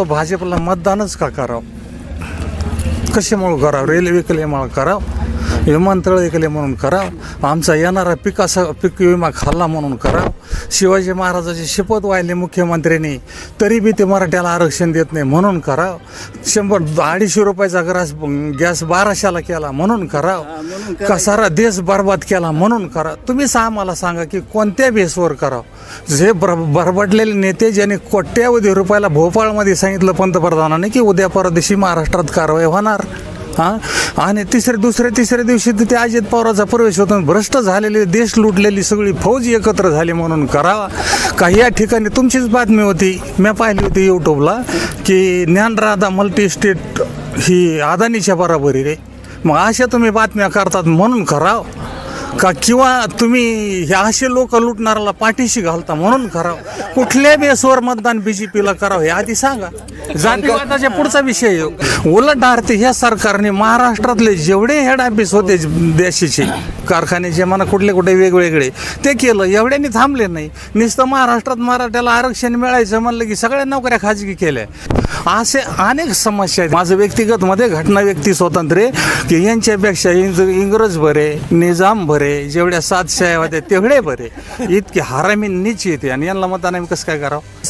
भाजपला मतदानच का करावं? कशामुळं करावं? रेल्वे केल्यामुळं करावं, विमानतळ ऐकले म्हणून करावं, आमचा येणारा पीक विमा खाल्ला म्हणून करावं, शिवाजी महाराजाची शपथ वाहिली मुख्यमंत्र्यांनी तरी बी ते मराठ्याला आरक्षण देत नाही म्हणून करावं, 100-250 रुपयाचा गॅस 1200ला केला म्हणून करावं, का सारा देश बरबाद केला म्हणून करा. तुम्हीच आम्हाला सांगा की कोणत्या बेसवर करावं? जे बरबडलेले नेते ज्यांनी कोट्यावधी रुपयाला भोपाळमध्ये सांगितलं पंतप्रधानांनी की उद्या परदेशी महाराष्ट्रात कारवाई होणार, आणि तिसऱ्या दिवशी ते अजित पवारांचा प्रवेश होतो. भ्रष्ट झालेले, देश लुटलेली सगळी फौज एकत्र झाली म्हणून करावा. काही या ठिकाणी तुमचीच बातमी होती, मी पाहिली होती यूट्यूबला, की ज्ञानराधा मल्टी स्टेट ही अदानीच्या बरोबरी रे. मग अशा तुम्ही बातम्या करतात म्हणून करावं का? किंवा तुम्ही हे असे लोक लुटणाऱ्याला पाठीशी घालता म्हणून करावं? कुठल्या बेसवर मतदान बीजेपीला करावं हे आधी सांगा. जातीवादाच्या पुढचा विषय. उलट अर्थ ह्या सरकारने महाराष्ट्रातले जेवढे हेड ऑफिस होते देशाचे, कारखान्याचे म्हणा कुठले वेगवेगळे, ते केलं. एवढ्यांनी थांबले नाही. नुसतं महाराष्ट्रात मराठ्याला आरक्षण मिळायचं म्हणलं की सगळ्या नोकऱ्या खाजगी केल्या. असे अनेक समस्या आहेत. माझं व्यक्तिगत मध्ये घटना व्यक्ती स्वातंत्र्य की यांच्यापेक्षा इंग्रज बरे, निजाम बरे, जेवढ्या 7 शाया होत्या तेवढे बरे. इतके हरामी नीच येते आणि यांना मतदान कसं काय करावं?